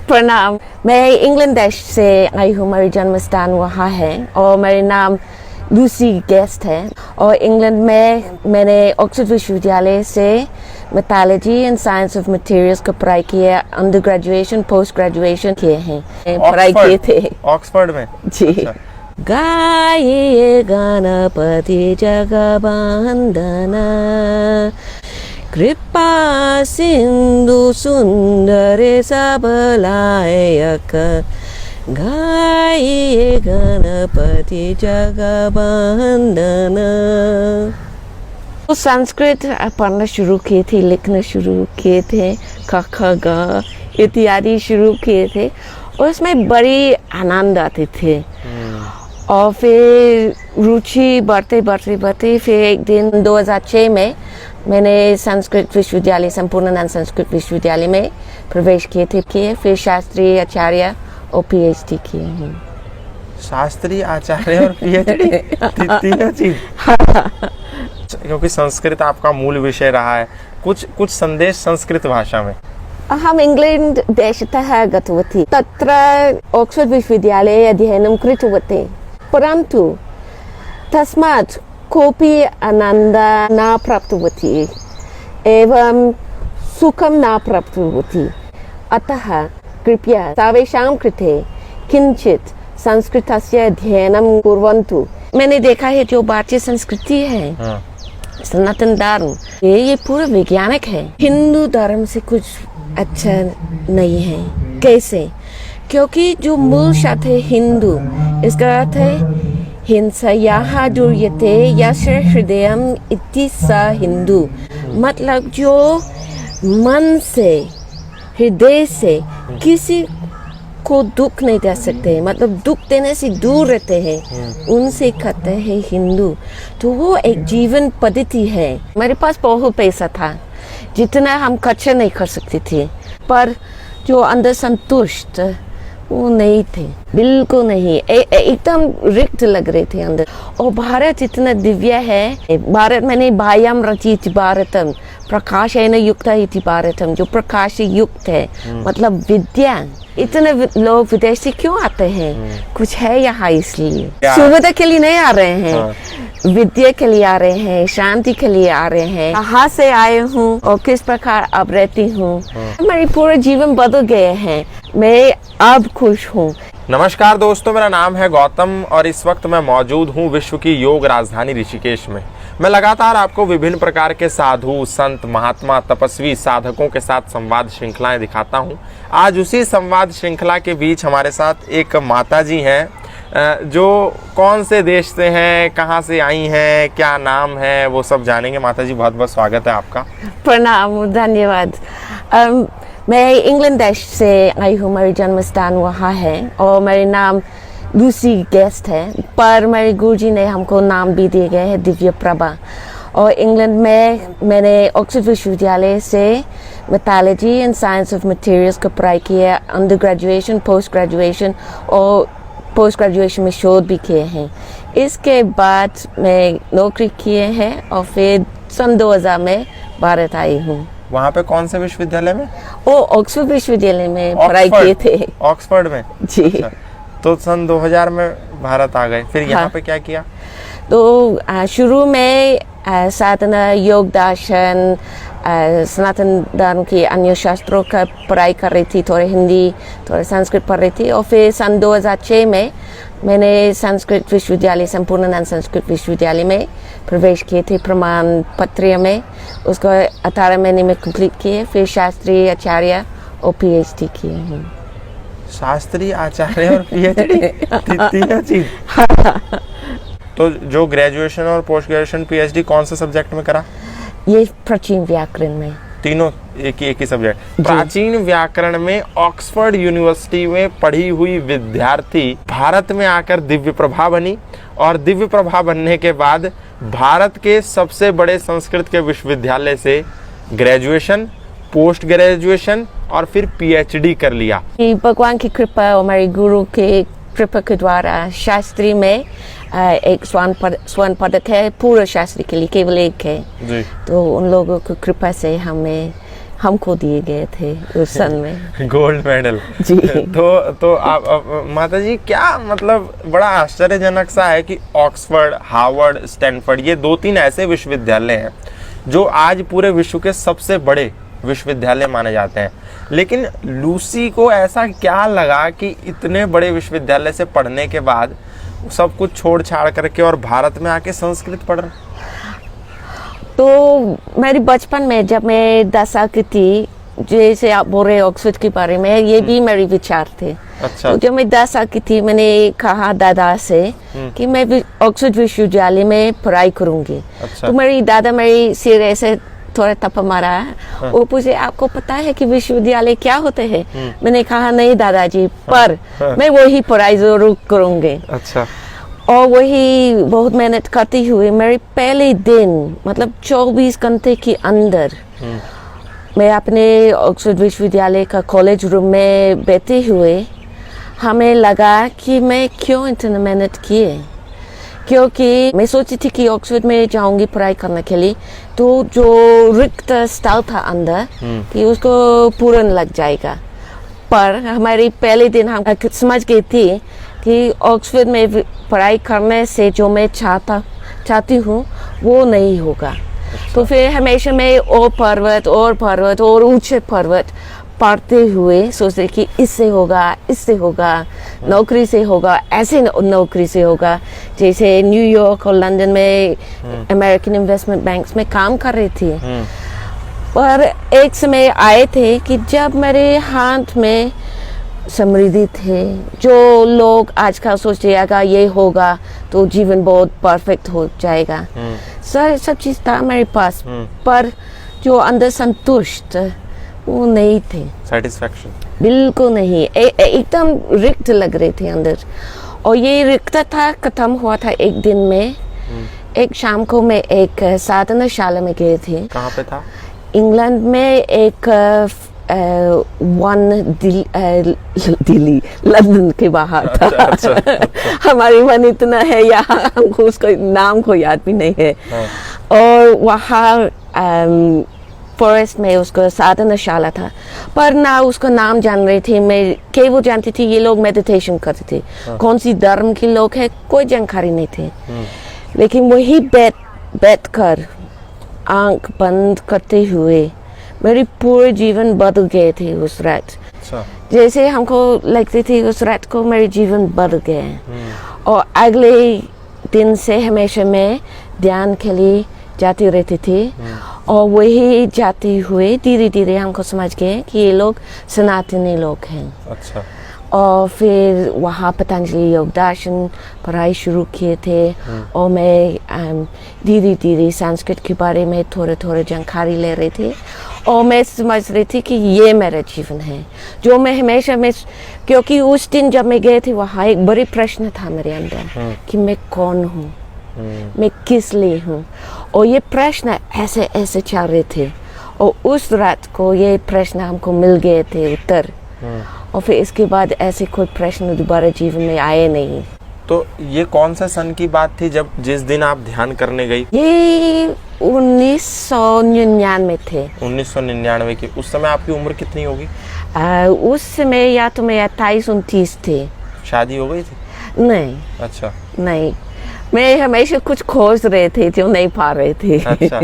प्रणाम। मैं इंग्लैंड देश से आई हूँ। मेरी जन्म स्थान वहाँ है और मेरा नाम लूसी गेस्ट है। और इंग्लैंड में मैंने ऑक्सफोर्ड विश्वविद्यालय से metallurgy and science of materials का पढ़ाई किया। अंडर ग्रेजुएशन पोस्ट ग्रेजुएशन किए हैं, पढ़ाई किए थे ऑक्सफोर्ड में। जी। अच्छा। गाये गणपति जगवंदना कृपा सिंधु सुंदरे सबलायक गाये गणपति जगवंदना। तो संस्कृत पढ़ना शुरू किए थे, लिखना शुरू किए थे, क ख ग इत्यादि शुरू किए थे और उसमें बड़ी आनंद आते थे। और फिर रुचि बढ़ते फिर एक दिन 2006 में मैंने संस्कृत विश्वविद्यालय संपूर्णानंद संस्कृत विश्वविद्यालय में प्रवेश किए। फिर शास्त्री आचार्य और पीएचडी किए हैं। शास्त्री आचार्य और पीएचडी तीनों चीज। क्योंकि संस्कृत आपका मूल विषय रहा है, कुछ संदेश संस्कृत भाषा में। अहम इंग्लैंड देशतः गतवती, तत्र ऑक्सफोर्ड विश्वविद्यालये अध्ययनं कृतवती, परन्तु तस्मात् कोऽपि आनन्दः न प्राप्तवती एवं सुखं न प्राप्तवती। अतः कृपया सर्वेषां कृते किंचित संस्कृतस्य अध्ययनं कुर्वन्तु। मैंने देखा है जो भारतीय संस्कृति है, सनातन धर्म, ये पूरा वैज्ञानिक है। हिंदू धर्म से कुछ अच्छा नहीं है। कैसे? क्योंकि जो मूल शब्द है हिंदू, इसका अर्थ है हिंसयाः दूर्यते यस्य हृदयम् इति स हिंदू। मतलब जो मन से, हृदय से किसी को दुख नहीं दे सकते, मतलब दुख देने से दूर रहते हैं, उनसे कहते हैं हिंदू। तो वो एक जीवन पद्धति है। मेरे पास बहुत पैसा था, जितना हम खर्च नहीं कर सकते थे, पर जो अंदर संतुष्ट वो नहीं थे, बिल्कुल नहीं। एकदम रिक्त लग रहे थे अंदर। और भारत इतना दिव्य है। भारत मैंने बाह्यम रचित भारतम प्रकाशेन युक्त इति भारतम, जो प्रकाश से युक्त है, मतलब विद्या। इतने लोग विदेश से क्यों आते हैं? कुछ है यहाँ, इसलिए सुविधा के लिए नहीं आ रहे हैं, विद्या के लिए आ रहे हैं, शांति के लिए आ रहे हैं। कहाँ से आए हूँ और किस प्रकार अब रहती हूँ, मेरी पूरा जीवन बदल गए हैं। मैं अब खुश हूँ। नमस्कार दोस्तों, मेरा नाम है गौतम और इस वक्त मैं मौजूद हूँ विश्व की योग राजधानी ऋषिकेश में। मैं लगातार आपको विभिन्न प्रकार के साधु, संत, महात्मा, तपस्वी, साधकों के साथ संवाद श्रृंखलाएं दिखाता हूँ। आज उसी संवाद श्रृंखला के बीच हमारे साथ एक माता जी हैं, जो कौन से देश से हैं, कहाँ से आई हैं, क्या नाम है, वो सब जानेंगे। माता जी बहुत बहुत स्वागत है आपका। प्रणाम, धन्यवाद। मैं इंग्लैंड देश से आई हूँ। मेरी जन्म स्थान वहाँ है और मेरा नाम लूसी गेस्ट है, पर मेरे गुरुजी ने हमको नाम भी दिए गए हैं दिव्य प्रभा। और इंग्लैंड में मैंने ऑक्सफोर्ड विश्वविद्यालय से metallurgy and science of materials का पढ़ाई किया। अंडर ग्रेजुएशन पोस्ट ग्रेजुएशन और पोस्ट ग्रेजुएशन में शोध भी किए हैं। इसके बाद मैं नौकरी किए हैं और फिर सन 2000 में भारत आई हूँ। वहाँ पे कौन से विश्वविद्यालय में? वो ऑक्सफोर्ड विश्वविद्यालय में पढ़ाई किए थे। ऑक्सफोर्ड में जी। अच्छा। तो सन 2000 में भारत आ गए, फिर यहाँ पे क्या किया? तो शुरू में साधना, योग दर्शन, सनातन धर्म की अन्य शास्त्रों का पढ़ाई कर रही थी, थोड़ी हिंदी, थोड़ी संस्कृत पढ़ रही थी। और फिर सन 2006 में मैंने संस्कृत विश्वविद्यालय संपूर्णानंद संस्कृत विश्वविद्यालय में प्रवेश किए थे, प्रमाण पत्र में। उसको 18 महीने में कंप्लीट किए। फिर शास्त्री आचार्य और पीएचडी किए हैं। शास्त्री आचार्य और पीएचडी तीनों चीज। तो जो ग्रेजुएशन और पोस्ट ग्रेजुएशन पीएचडी कौन से सब्जेक्ट में करा? ये प्राचीन व्याकरण में। तीनों एक ही सब्जेक्ट। प्राचीन व्याकरण में ऑक्सफोर्ड यूनिवर्सिटी में पढ़ी हुई विद्यार्थी भारत में आकर दिव्य प्रभा बनी और दिव्य प्रभा बनने के बाद भारत के सबसे बड़े संस्कृत के विश्वविद्यालय से ग्रेजुएशन, पोस्ट ग्रेजुएशन और फिर पीएचडी कर लिया। भगवान की कृपा और हमारे गुरु के कृपा के द्वारा शास्त्री में एक स्वर्ण पदक है पूर्व शास्त्री के लिए, केवल एक है जी। तो उन लोगों की कृपा से हमको दिए गए थे उस सन में गोल्ड मेडल जी। तो आप माता जी क्या मतलब बड़ा आश्चर्यजनक सा है कि ऑक्सफोर्ड, हार्वर्ड, स्टैनफोर्ड ये 2-3 ऐसे विश्वविद्यालय हैं जो आज पूरे विश्व के सबसे बड़े विश्वविद्यालय माने जाते हैं, लेकिन लूसी को ऐसा क्या लगा कि इतने बड़े विश्वविद्यालय से पढ़ने के बाद सब कुछ छोड़ छाड़ करके और भारत में आके संस्कृत पढ़ रहे? तो मेरी बचपन में जब मैं 10 साल की थी, जैसे आप बोल रहे ऑक्सफोर्ड के बारे में, ये भी मेरे विचार थे। अच्छा। तो जब मैं 10 साल की थी मैंने कहा दादा से कि मैं ऑक्सफोर्ड विश्वविद्यालय में पढ़ाई करूंगी। अच्छा। तो मेरी दादा मेरी सिर ऐसे थोड़ा थप्पड़ मारा, वो पूछे आपको पता है कि विश्वविद्यालय क्या होते हैं? मैंने कहा नहीं दादाजी, पर मैं वही पढ़ाई जरूर करूंगी। अच्छा। और वही बहुत मेहनत करती हुई मेरे पहले दिन मतलब 24 घंटे के अंदर मैं अपने ऑक्सफोर्ड विश्वविद्यालय का कॉलेज रूम में बैठे हुए हमें लगा कि मैं क्यों इतना मेहनत किए, क्योंकि मैं सोची थी कि ऑक्सफोर्ड में जाऊंगी पढ़ाई करने के लिए, तो जो रिक्त स्थल था अंदर कि उसको पूर्ण लग जाएगा। पर हमारे पहले दिन हम समझ गए थे कि ऑक्सफोर्ड में पढ़ाई करने से जो मैं चाहती हूँ वो नहीं होगा। तो फिर हमेशा मैं और पर्वत और ऊंचे पर्वत पढ़ते हुए सोचते कि इससे होगा, नौकरी से होगा, ऐसे नौकरी से होगा। जैसे न्यूयॉर्क और लंदन में अमेरिकन इन्वेस्टमेंट बैंक्स में काम कर रही थी। पर एक समय आए थे कि जब मेरे हाथ में समृद्धि थे, जो लोग आजकल सोचते हैं ये होगा तो जीवन बहुत परफेक्ट हो जाएगा, सब चीज था मेरे पास, पर जो अंदर संतुष्ट वो नहीं थे, सेटिस्फैक्शन बिल्कुल नहीं, एकदम रिक्त लग रहे थे अंदर। और ये रिक्तता खत्म हुआ था एक दिन में। एक शाम को मैं एक साधनाशाला में गए थे। कहाँ पे था? इंग्लैंड में एक दिल्ली लंदन के बाहर था। अच्छा। हमारी मन इतना है यहाँ हमको उसका नाम को याद भी नहीं है। और वहाँ फॉरेस्ट में उसका साधनाशाला था, पर ना उसका नाम जान रही थी मैं, केवल जानती थी ये लोग मेडिटेशन करते थे। कौन सी धर्म के लोग हैं कोई जानकारी नहीं थी, लेकिन वही बैठ कर आंख बंद करते हुए मेरी पूरे जीवन बदल गए थे उस रात। जैसे हमको लगती थी उस रात को मेरे जीवन बदल गए। और अगले दिन से हमेशा मैं ध्यान के लिए जाती रहती थी। और वही जाते हुए धीरे धीरे हमको समझ गए कि ये लोग सनातनी लोग हैं। अच्छा। और फिर वहाँ पतंजलि योग दर्शन पढ़ाई शुरू किए थे। और मैं धीरे धीरे संस्कृत के बारे में थोड़े जानकारी ले रही थी। और मैं समझ रही थी कि ये मेरा जीवन है जो मैं हमेशा क्योंकि उस दिन जब मैं गए थे वहाँ एक बड़ी प्रश्न था मेरे अंदर कि मैं कौन हूँ, मैं किस लिए हूँ। और ये प्रश्न ऐसे चल रहे थे। और उस रात को ये प्रश्न हमको मिल गए थे उत्तर। और फिर इसके बाद ऐसे कोई प्रश्न दोबारा जीवन में आए नहीं। तो ये कौन सा सन की बात थी जिस दिन आप ध्यान करने गई? ये 1999 थे। 1999 की। उस समय आपकी उम्र कितनी होगी? उस समय या तो मैं 28-29 थे। शादी हो गई थी? नहीं। अच्छा। नहीं, मैं हमेशा कुछ खोज रहे थे जो नहीं पा रहे थे। अच्छा।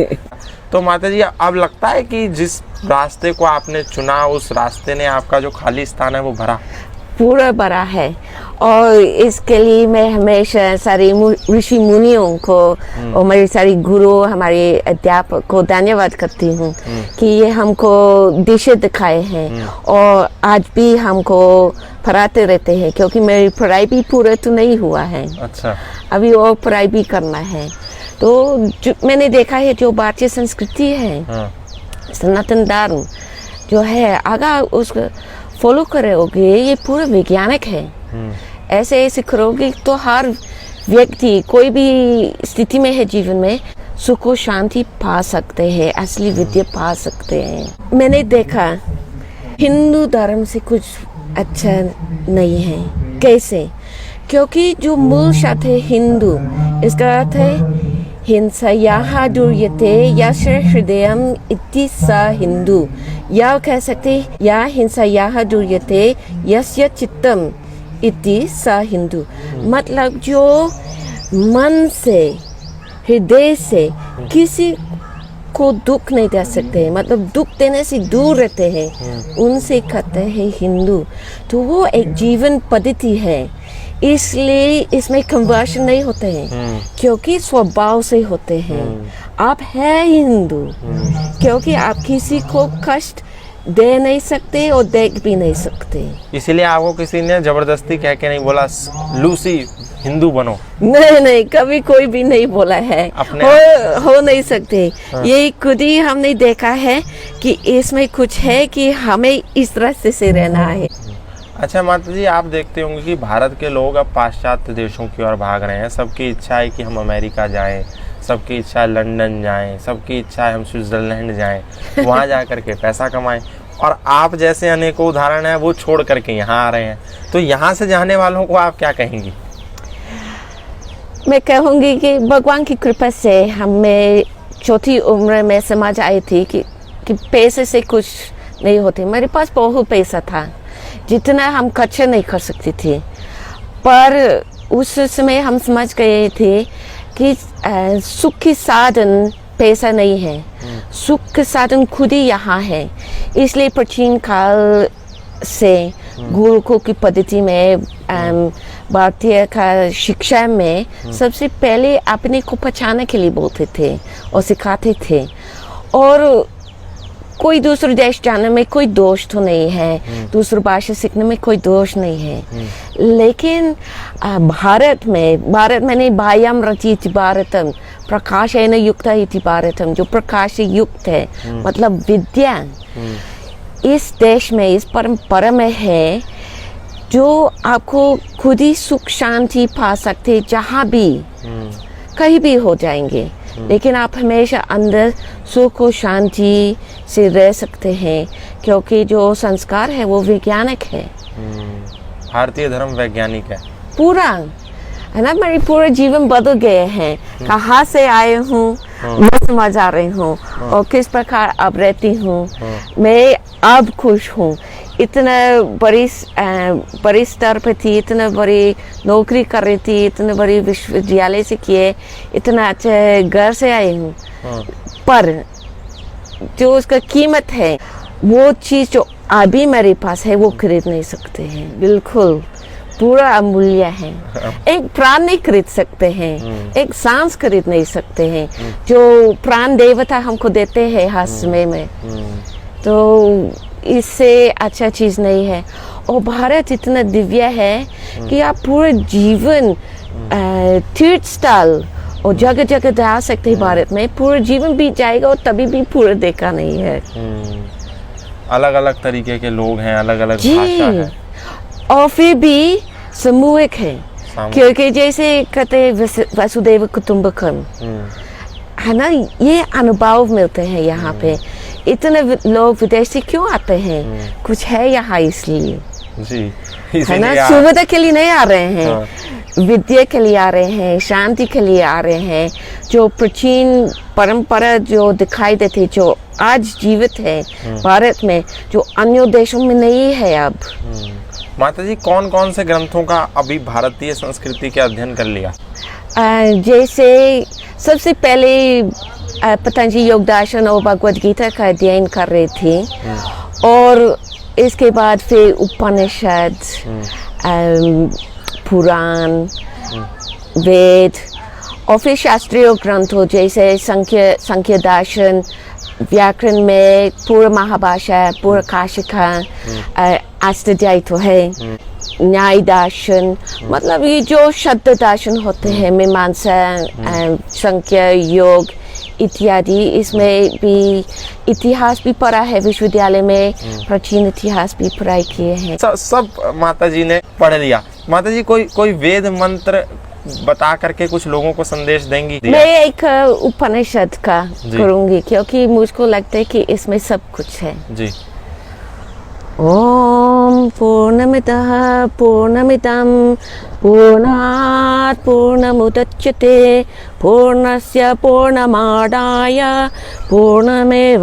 तो माता जी अब लगता है कि जिस रास्ते को आपने चुना उस रास्ते ने आपका जो खाली स्थान है वो पूरा भरा है। और इसके लिए मैं हमेशा सारे ऋषि मुनियों को और मेरे सारे गुरु, हमारे अध्यापक को धन्यवाद करती हूँ कि ये हमको दिशा दिखाए हैं। और आज भी हमको पढ़ाते रहते हैं, क्योंकि मेरी पढ़ाई भी पूरा तो नहीं हुआ है। अच्छा। अभी और पढ़ाई भी करना है। तो मैंने देखा है जो भारतीय संस्कृति है, सनातन धर्म जो है, अगर उसको फॉलो करोगे ये पूरा वैज्ञानिक है। ऐसे करोगे तो हर व्यक्ति कोई भी स्थिति में है जीवन में सुख और शांति पा सकते हैं, असली विद्या पा सकते हैं। मैंने देखा हिंदू धर्म से कुछ अच्छा नहीं है। कैसे? क्योंकि जो मूल शब्द है हिंदू, इसका अर्थ है हिंसायाः दूर्यते यस्य हृदयम् इति स हिंदू, या कह सकते या हिंसायाः दूर्यते यस्य चित्तम इति स हिंदू। मतलब जो मन से, हृदय से किसी को दुख नहीं दे सकते, मतलब दुख देने से दूर रहते हैं, उनसे कहते हैं हिंदू। तो वो एक जीवन पद्धति है, इसलिए इसमें कन्वर्शन नहीं होते हैं, क्योंकि स्वभाव से होते हैं। आप हैं हिंदू क्योंकि आप किसी को कष्ट दे नहीं सकते और देख भी नहीं सकते। इसीलिए आपको किसी ने जबरदस्ती कह के नहीं बोला लूसी हिंदू बनो? नहीं, कभी कोई भी नहीं बोला है। हो नहीं सकते। ये खुद ही हमने देखा है कि इसमें कुछ है कि हमें इस रास्ते से रहना है। अच्छा माता जी, आप देखते होंगे कि भारत के लोग अब पाश्चात्य देशों की ओर भाग रहे हैं। सबकी इच्छा है कि हम अमेरिका जाएं, सबकी इच्छा है लंदन जाएं, सबकी इच्छा है हम स्विट्जरलैंड जाएं, वहाँ जा कर के पैसा कमाएं। और आप जैसे अनेकों उदाहरण हैं वो छोड़ करके यहाँ आ रहे हैं। तो यहाँ से जाने वालों को आप क्या कहेंगी? मैं कहूँगी कि भगवान की कृपा से हमें छोटी उम्र में समझ आई थी कि पैसे से कुछ नहीं होते। मेरे पास बहुत पैसा था, जितना हम खर्च नहीं कर सकते थे, पर उस समय हम समझ गए थे कि सुख की साधन पैसा नहीं है, सुख के साधन खुद ही यहाँ है। इसलिए प्राचीन काल से गुरुकुल की पद्धति में भारतीय का शिक्षा में सबसे पहले अपने को पहचानने के लिए बोलते थे और सिखाते थे। और कोई दूसरे देश जाने में कोई दोष तो नहीं है, दूसरी भाषा सीखने में कोई दोष नहीं है। लेकिन भारत में नहीं, बाह्यम रचित भारतम प्रकाशेन युक्तः इति भारतम, जो प्रकाश से युक्त है, मतलब विद्या इस देश में, इस परंपरा में है, जो आपको खुद ही सुख शांति पा सकते जहाँ भी, कहीं भी हो जाएंगे, लेकिन आप हमेशा अंदर सुख और शांति से रह सकते हैं, क्योंकि जो संस्कार है वो वैज्ञानिक है। भारतीय धर्म वैज्ञानिक है पूरा, है ना। मेरी पूरे जीवन बदल गए हैं, कहाँ से आए हूँ मैं समझ आ रही हूँ, और किस प्रकार अब रहती हूँ। मैं अब खुश हूँ। इतना बड़ी स्तर पे थी, इतना बड़ी नौकरी कर रही थी, इतने बड़ी विश्वविद्यालय से किए, इतना अच्छे घर से आई हूँ, पर जो उसका कीमत है, वो चीज़ जो अभी मेरे पास है वो खरीद नहीं सकते हैं। बिल्कुल पूरा अमूल्य है। एक प्राण नहीं खरीद सकते हैं, एक सांस खरीद नहीं सकते हैं, जो प्राण देवता हमको देते हैं हर समय में। तो इससे अच्छा चीज़ नहीं है। और भारत इतना दिव्य है कि आप पूरे जीवन तीर्थ स्थल और जगह जगह जा सकते हैं। भारत में पूरा जीवन बीत जाएगा और तभी भी पूरा देखा नहीं है। अलग अलग तरीके के लोग हैं, अलग अलग भाषा है, और फिर भी सामूहिक है, क्योंकि जैसे कहते वसुदैव कुटुंबकम, है ना, ये अनुभव मिलते हैं यहाँ पे। इतने लोग विदेश से क्यों आते हैं? कुछ है यहाँ इसलिए, है ना। सुविधा के लिए नहीं आ रहे हैं, विद्या के लिए आ रहे हैं, शांति के लिए आ रहे हैं। जो प्राचीन परंपरा जो दिखाई देती, जो आज जीवित है भारत में, जो अन्य देशों में नहीं है अब। माता जी, कौन कौन से ग्रंथों का अभी भारतीय संस्कृति के अध्ययन कर लिया? जैसे सबसे पहले पतंजलि योग दर्शन और भगवद गीता का अध्ययन कर रही थी, और इसके बाद फिर उपनिषद, पुराण, वेद, और फिर शास्त्रीय ग्रंथों जैसे संख्य दर्शन, व्याकरण में पूरा महाभाषा, पूरा काशिका, अष्टाध्यायी तो है, न्याय दर्शन, मतलब ये जो शब्द दर्शन होते हैं, मीमांसा, संख्या, योग इत्यादि। इसमें भी इतिहास भी पढ़ा है विश्वविद्यालय में, प्राचीन इतिहास भी पढ़ाई किए हैं। सब माता जी ने पढ़ लिया। माता जी, कोई वेद मंत्र बता करके कुछ लोगों को संदेश देंगी? मैं एक उपनिषद का करूंगी, क्योंकि मुझको लगता है कि इसमें सब कुछ है। जी। ओम पूर्णमितः पूर्णमिदं पूर्णात् पूर्णमुदच्यते पूर्णस्य पूर्णमादाय पूर्णमेवावशिष्यते।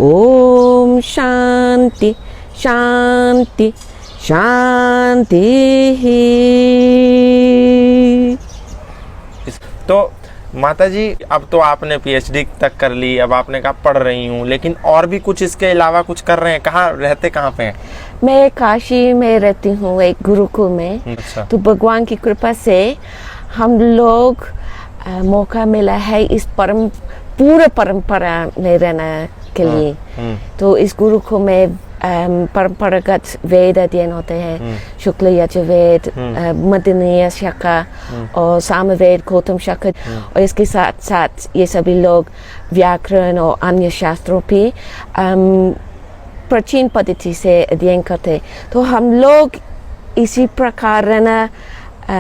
ओम शांति शांति शांति। तो माता जी, अब तो आपने पीएचडी तक कर ली, अब आपने कहा पढ़ रही हूँ, लेकिन और भी कुछ इसके अलावा कुछ कर रहे हैं? कहाँ रहते, कहाँ पे हैं? मैं काशी में रहती हूँ, एक गुरुकुल में। अच्छा। तो भगवान की कृपा से हम लोग मौका मिला है इस पूरे परंपरा में रहने के लिए। तो इस गुरुकुल में परंपरागत वेद अध्ययन होते हैं, शुक्ल यजुर्वेद, मदनीय शाखा और सामवेद, गौतम शाखा, और इसके साथ साथ ये सभी लोग व्याकरण और अन्य शास्त्रों पे प्राचीन पद्धति से अध्ययन करते। तो हम लोग इसी प्रकार रहना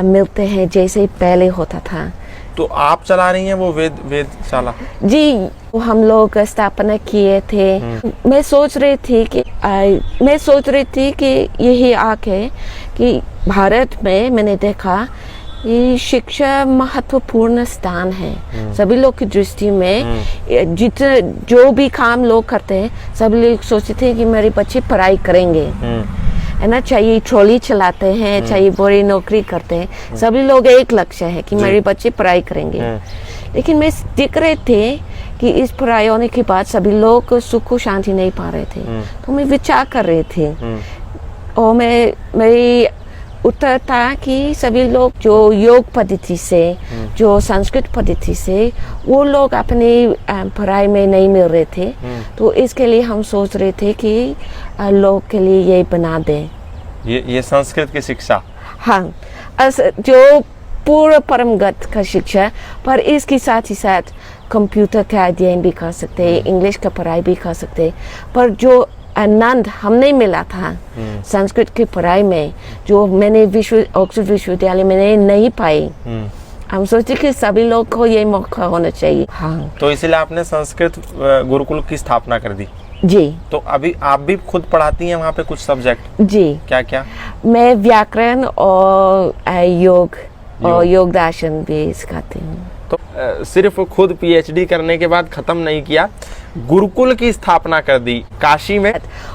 मिलते हैं जैसे पहले होता था। तो आप चला रही हैं वो वेदशाला? जी, हम लोग स्थापना किए थे। मैं सोच रही थी कि यही आके कि भारत में मैंने देखा ये शिक्षा महत्वपूर्ण स्थान है सभी लोग की दृष्टि में। जितने जो भी काम लोग करते हैं, सभी लोग सोचते हैं कि मेरे बच्चे पढ़ाई करेंगे, है ना, चाहे ट्रॉली चलाते हैं, चाहे बड़ी नौकरी करते हैं, सभी लोग एक लक्ष्य है कि मेरे बच्चे पढ़ाई करेंगे। लेकिन मैं देख रहे थे कि इस पढ़ाई होने के बाद सभी लोग सुख शांति नहीं पा रहे थे। तो मैं विचार कर रही थी और मेरी उत्तर था कि सभी लोग जो योग पद्धति से, जो संस्कृत पद्धति से, वो लोग अपनी पढ़ाई में नहीं मिल रहे थे। तो इसके लिए हम सोच रहे थे कि लोग के लिए ये बना दें, ये संस्कृत की शिक्षा। हाँ, जो पूरा परमगत का शिक्षा, पर इसके साथ ही साथ कंप्यूटर का अध्ययन भी कर सकते हैं, इंग्लिश का पढ़ाई भी कर सकते हैं। पर जो आनंद हमने मिला था संस्कृत की पढ़ाई में, जो मैंने ऑक्सफोर्ड विश्वविद्यालय में नहीं पाई, हम सोचे कि सभी लोग को ये मौका होना चाहिए। हाँ, तो इसलिए आपने संस्कृत गुरुकुल की स्थापना कर दी। जी। तो अभी आप भी खुद पढ़ाती हैं वहाँ पे कुछ सब्जेक्ट? जी। क्या क्या? मैं व्याकरण और योग और योग दर्शन भी सिखाती हूँ। तो सिर्फ खुद पीएचडी करने के बाद खत्म नहीं किया, गुरुकुल की स्थापना कर दी काशी में।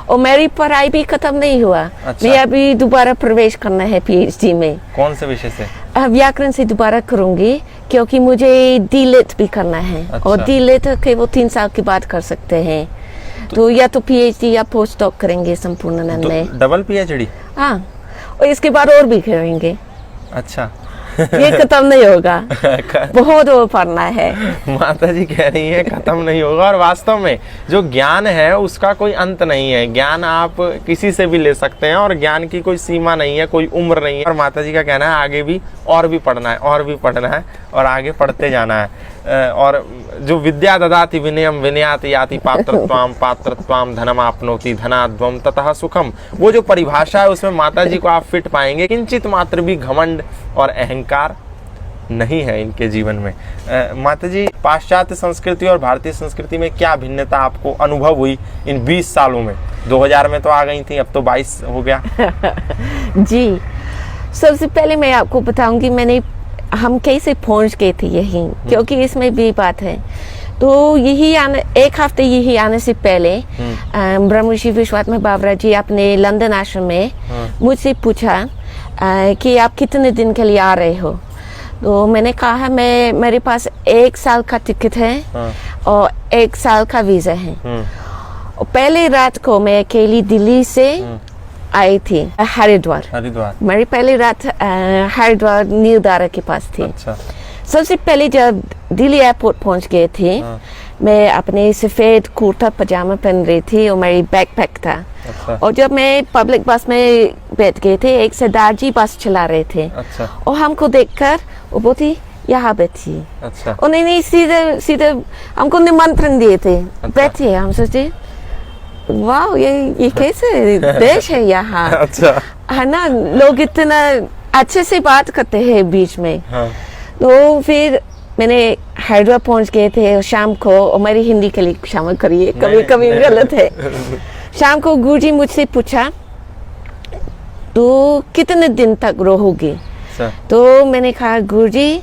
और मेरी पढ़ाई भी खत्म नहीं हुआ। अच्छा। मैं अभी दोबारा प्रवेश करना है पीएचडी में। कौन से विषय से? व्याकरण से दोबारा करूंगी, क्योंकि मुझे डीलिट भी करना है। अच्छा। और डीलिट केवल 3 साल के बाद कर सकते हैं। तो या तो पीएचडी या पोस्ट डॉक करेंगे संपूर्णानंद में। Double PhD? हाँ, और इसके बाद और भी करेंगे। अच्छा। ये खत्म नहीं होगा, बहुत और पढ़ना है। माता जी कह रही हैं खत्म नहीं होगा, और वास्तव में जो ज्ञान है उसका कोई अंत नहीं है। ज्ञान आप किसी से भी ले सकते हैं और ज्ञान की कोई सीमा नहीं है, कोई उम्र नहीं है। और माता जी का कहना है आगे भी और भी पढ़ना है, और भी पढ़ना है, और आगे पढ़ते जाना है। और जो विद्या ददाति विनयम विनयाति याति पात्रत्वाम पात्रत्वाम धनम आपनोति धनाद्वम ततः सुखम, वो जो परिभाषा है उसमें माता जी को आप फिट पाएंगे। किंचित मात्र भी घमंड और अहंकार नहीं है इनके जीवन में। माता जी, पाश्चात्य संस्कृति और भारतीय संस्कृति में क्या भिन्नता आपको अनुभव हुई इन 20 सालों में? 2000 में तो आ गई थी, अब तो 22 हो गया। जी, सबसे पहले मैं आपको बताऊंगी हम कैसे पहुंच गए थे यहीं, क्योंकि इसमें भी बात है। तो एक हफ्ते यही आने से पहले ब्रह्मर्षि विश्वात्मा बावरा जी अपने लंदन आश्रम में मुझसे पूछा कि आप कितने दिन के लिए आ रहे हो। तो मैंने कहा मेरे पास 1 साल का टिकट है और 1 साल का वीजा है। और पहले रात को मैं अकेली दिल्ली से आई थी हरिद्वार। मेरी पहली रात हरिद्वार नीलधारा के पास थी। अच्छा। सबसे पहले जब दिल्ली एयरपोर्ट पहुंच गए थे, मैं अपने सफेद कुर्ता पजामा पहन रही थी और मेरी बैकपैक था। अच्छा। और जब मैं पब्लिक बस में बैठ गए थे, एक सरदार जी बस चला रहे थे। अच्छा। और हमको देखकर वो बोलती यहाँ बैठिए। अच्छा। उन्होंने सीधे हमको निमंत्रण दिए थे। अच्छा। बैठिए। हम सोचे वाह, ये कैसे देश है यहाँ। अच्छा। है ना, लोग इतना अच्छे से बात करते हैं बीच में। हाँ। तो फिर मैंने हरिद्वार पहुंच गए थे शाम को, और मेरी हिंदी के लिए क्षमा करिए, कभी कभी गलत है। शाम को गुरुजी मुझसे पूछा तो कितने दिन तक रहोगे? अच्छा। तो मैंने कहा गुरुजी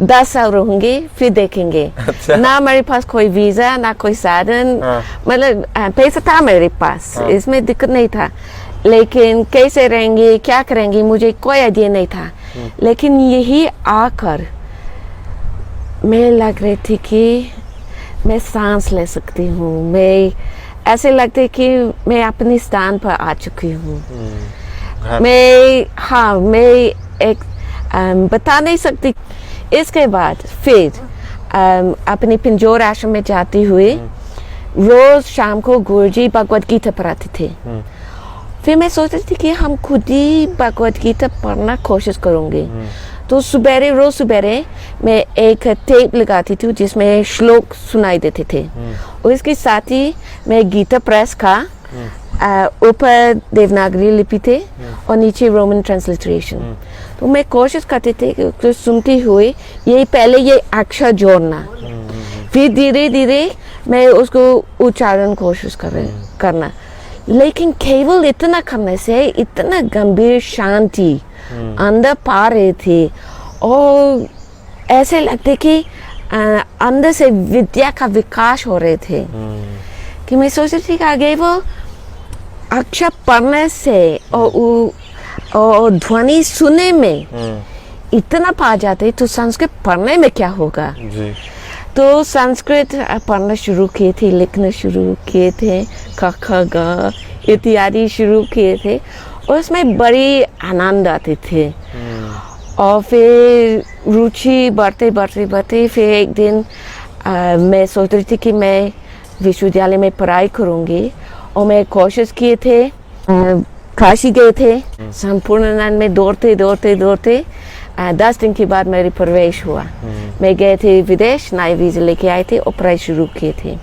10 साल रहूंगी फिर देखेंगे। अच्छा। ना मेरे पास कोई वीजा ना कोई साधन, हाँ। मतलब पैसा था मेरे पास, हाँ। इसमें दिक्कत नहीं था, लेकिन कैसे रहेंगे क्या करेंगे मुझे कोई आइडिया नहीं था। लेकिन यही आकर मैं लग रही थी कि मैं सांस ले सकती हूँ, मैं ऐसे लगते कि मैं अपने स्थान पर आ चुकी हूँ। मैं एक बता नहीं सकती। इसके बाद फिर अपने पिंजौर आश्रम में जाती हुई रोज शाम को गुरुजी भगवत गीता पढ़ाते थे। फिर मैं सोच रही थी कि हम खुद ही भगवत गीता पढ़ना कोशिश करूँगी। तो रोज सुबेरे मैं एक टेप लगाती थी जिसमें श्लोक सुनाई देते थे, और इसके साथ ही मैं गीता प्रेस का ऊपर देवनागरी लिपि थे और नीचे रोमन ट्रांसलिटरेशन। तो मैं कोशिश करती थी कि सुनती हुई पहले ये अक्षर जोड़ना, फिर धीरे धीरे मैं उसको उच्चारण कोशिश करना। लेकिन केवल इतना करने से इतना गंभीर शांति अंदर पा रहे थे, और ऐसे लगते कि अंदर से विद्या का विकास हो रहे थे। कि मैं सोच रही थी कि आगे वो अक्षर पढ़ने से और ध्वनि सुनने में इतना पा जाते तो संस्कृत पढ़ने में क्या होगा जी। तो संस्कृत पढ़ना शुरू किए थे, लिखना शुरू किए थे, क ख ग इत्यादि शुरू किए थे, और उसमें बड़ी आनंद आते थे। और फिर रुचि बढ़ते फिर एक दिन मैं सोच रही थी कि मैं विश्वविद्यालय में पढ़ाई करूँगी, और मैं कोशिश किए थे, काशी गए थे, संपूर्णानंद में दौड़ते 10 दिन के बाद मेरी प्रवेश हुआ। मैं गए थे विदेश, नए वीज़ा लेके आए थे और पढ़ाई शुरू किए थे।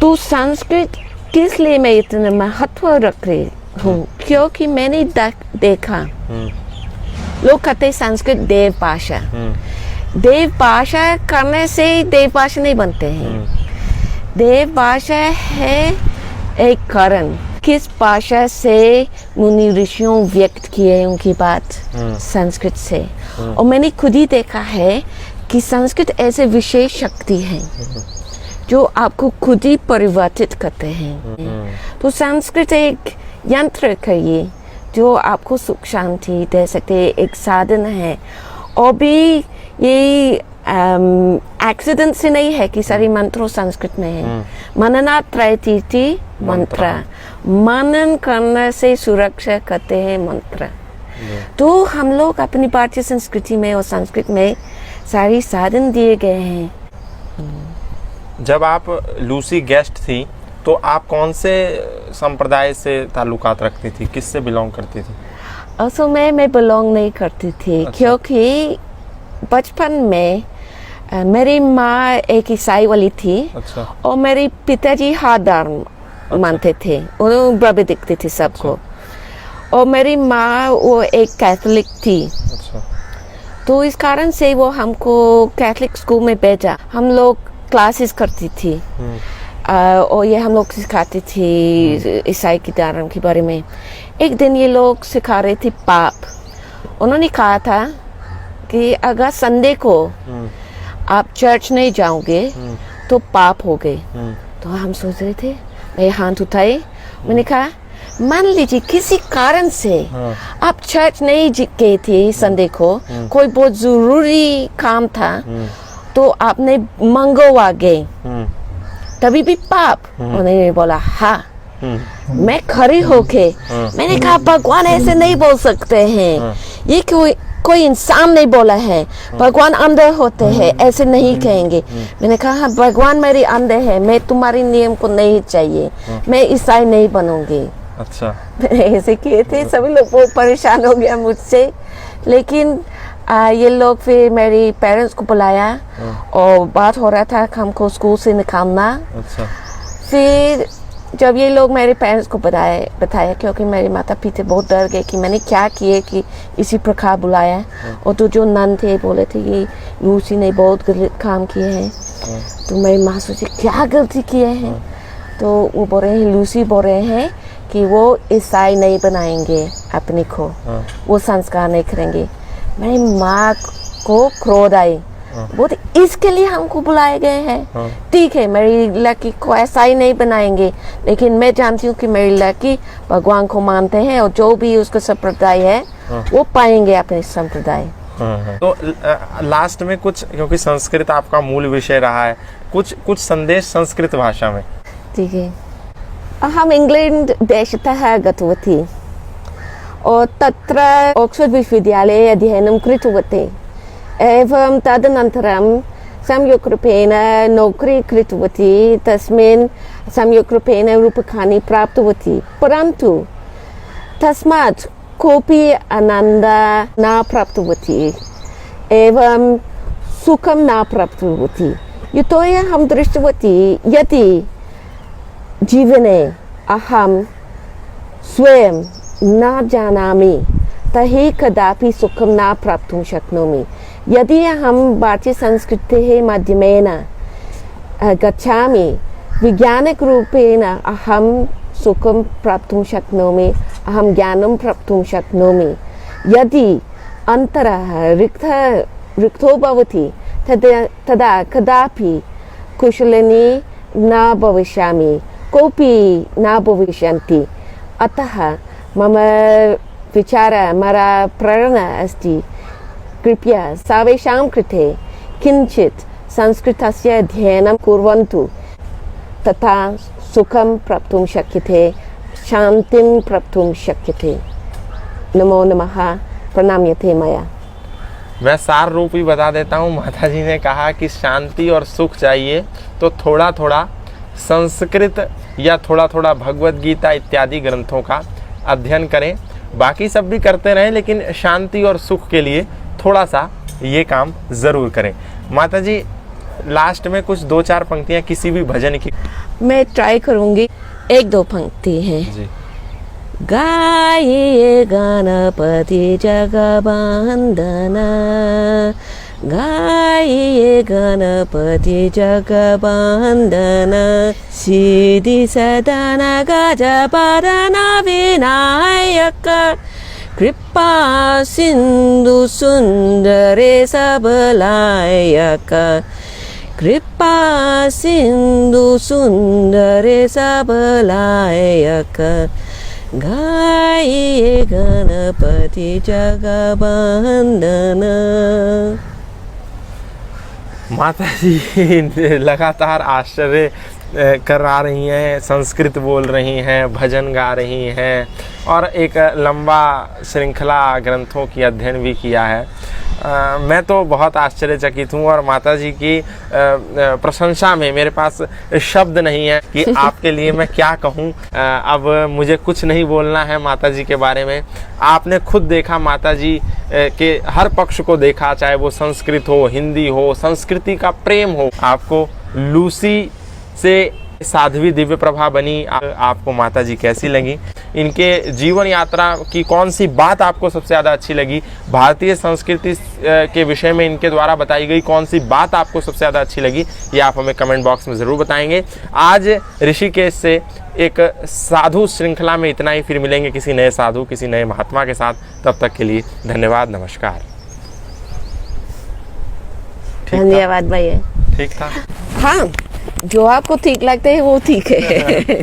तो संस्कृत किस लिए मैं इतना महत्व रख रही हूँ, क्योंकि मैंने देखा लोग कहते संस्कृत देव भाषा करने से देव भाषा नहीं बनते हैं। देव भाषा है एक कारण, किस भाषा से मुनि ऋषियों व्यक्त किए उनकी बात संस्कृत से। और मैंने खुद ही देखा है कि संस्कृत ऐसे विशेष शक्ति है जो आपको खुद ही परिवर्तित करते हैं। तो संस्कृत एक यंत्र कहिए जो आपको सुख शांति दे सकते, एक साधन है। और भी ये एक्सीडेंट से नहीं है कि सारी मंत्रों संस्कृत में है। मननात्रयतीति मंत्र, मनन करने से सुरक्षा करते हैं मंत्र। तो हम लोग अपनी भारतीय संस्कृति में और संस्कृत में सारी साधन दिए गए हैं। जब आप लूसी गेस्ट थी तो आप कौन से संप्रदाय से ताल्लुकात रखती थी, किससे बिलोंग करती थी? असल में मैं बिलोंग नहीं करती थी। अच्छा। क्योंकि बचपन में मेरी माँ एक ईसाई वाली थी। अच्छा। और मेरे पिताजी हर धर्म मानते थे, उन्होंने बराबर दिखते थे सबको। अच्छा। और मेरी माँ वो एक कैथोलिक थी। अच्छा। तो इस कारण से वो हमको कैथोलिक स्कूल में भेजा, हम लोग क्लासेस करती थी। और ये हम लोग सिखाती थी ईसाई के धर्म के बारे में। एक दिन ये लोग सिखा रहे थे पाप। उन्होंने कहा था कि अगर संडे को आप चर्च नहीं जाओगे तो पाप हो गए। तो हम सोच रहे थे, मैं हाथ उठाए, मैंने कहा मान लीजिए किसी कारण से आप चर्च नहीं गए थे संडे को, कोई बहुत जरूरी काम था, तो आपने मंगवा गए, तभी भी पाप? उन्होंने बोला हाँ। मैं खड़ी होके मैंने कहा भगवान ऐसे नहीं बोल सकते हैं, ये कोई इंसान नहीं बोला है, भगवान अंदर होते हैं, ऐसे नहीं कहेंगे। मैंने कहा हाँ भगवान मेरे अंदर है, मैं तुम्हारे नियम को नहीं चाहिए, मैं ईसाई नहीं बनूंगी। अच्छा। ऐसे किए थे, सभी लोग बहुत परेशान हो गया मुझसे। लेकिन ये लोग फिर मेरे पेरेंट्स को बुलाया और बात हो रहा था हमको स्कूल से निकालना। अच्छा। फिर जब ये लोग मेरे पेरेंट्स को बताया क्योंकि मेरे माता पिता बहुत डर गए कि मैंने क्या किए कि इसी प्रकार बुलाया। और तो जो नन थे बोले थे कि लूसी ने बहुत गलत काम किए हैं। तो मेरी माँ सोची क्या गलती किए हैं। तो वो बोल रहे हैं, लूसी बोल रहे हैं कि वो ईसाई नहीं बनाएंगे अपने को, वो संस्कार नहीं करेंगे। मेरी माँ को क्रोध आई, वो तो इसके लिए हमको बुलाए गए हैं। ठीक है, मेरी लड़की को ऐसा ही नहीं बनाएंगे, लेकिन मैं जानती हूँ कि मेरी लड़की भगवान को मानते हैं और जो भी उसका संप्रदाय है वो पाएंगे अपने संप्रदाय। तो लास्ट में कुछ, क्योंकि संस्कृत आपका मूल विषय रहा है, कुछ संदेश संस्कृत भाषा में। ठीक है। अहम इंग्लैंड देशतः गतवती और तत्र ऑक्सफोर्ड विश्वविद्यालये अध्ययनं कृतवती एवं तदनन्तरं संयोगरूपेण नौकरी कृतवती, तस्मिन् संयोगरूपेण रूप्यकाणि प्राप्तवती, परन्तु तस्मात् कोऽपि आनन्दं न प्राप्तवती एवं सुखं न प्राप्तवती। यतोहि अहं दृष्टवती यदि जीवने अहं स्वयं न जानामि तर्हि कदापि सुखं न प्राप्तुं शक्नोमि। यदि अहं भारतीयसंस्कृतेः माध्यमेन गच्छामि, वैज्ञानिकरूपेण अहं सुखं प्राप्तुं शक्नोमि, अहं ज्ञानं प्राप्तुं शक्नोमि। यदि अन्तरः रिक्तो भवति तदा कदापि कुशलिनी न भविष्यामि, कोऽपि न भविष्यन्ति। अतः मम विचारः, मरा प्रेरणा अस्ति, कृपया सर्वेषां कृते किञ्चित् संस्कृतस्य अध्ययनं कुर्वन्तु, तथा सुखं प्राप्तुं शक्यते, शान्तिं प्राप्तुं शक्यते। नमो नमः। प्रणाम्यते मया। मैं सार रूप ही बता देता हूँ। माता जी ने कहा कि शांति और सुख चाहिए तो थोड़ा थोड़ा संस्कृत या थोड़ा थोड़ा भगवत गीता इत्यादि ग्रंथों का अध्ययन करें, बाकी सब भी करते रहें, लेकिन शांति और सुख के लिए थोड़ा सा ये काम ज़रूर करें। माता जी, लास्ट में कुछ 2-4 पंक्तियाँ किसी भी भजन की। मैं ट्राई करूँगी। 1-2 पंक्ति है जी। गाइए गणपति जगवंदन, गाइए गणपति जगवंदन, सिद्धि सदन गजपदन विनायक, कृपा सिंधु सुंदरे सबलायक, कृपा सिंधु सुंदरे सबलायक, गाइए गणपति जगवंदन। माता जी लगातार आश्चर्य करा रही हैं, संस्कृत बोल रही हैं, भजन गा रही हैं और एक लंबा श्रृंखला ग्रंथों की अध्ययन भी किया है। मैं तो बहुत आश्चर्यचकित हूँ और माता जी की प्रशंसा में मेरे पास शब्द नहीं है कि आपके लिए मैं क्या कहूँ। अब मुझे कुछ नहीं बोलना है माता जी के बारे में। आपने खुद देखा, माता जी के हर पक्ष को देखा, चाहे वो संस्कृत हो, हिंदी हो, संस्कृति का प्रेम हो। आपको लूसी से साध्वी दिव्य प्रभा बनी, आपको माता जी कैसी लगी? इनके जीवन यात्रा की कौन सी बात आपको सबसे ज़्यादा अच्छी लगी? भारतीय संस्कृति के विषय में इनके द्वारा बताई गई कौन सी बात आपको सबसे ज़्यादा अच्छी लगी, ये आप हमें कमेंट बॉक्स में ज़रूर बताएंगे। आज ऋषिकेश से एक साधु श्रृंखला में इतना ही। फिर मिलेंगे किसी नए साधु, किसी नए महात्मा के साथ। तब तक के लिए धन्यवाद, नमस्कार। धन्यवाद भैया। ठीक था? हाँ, जो आपको ठीक लगता है वो ठीक है।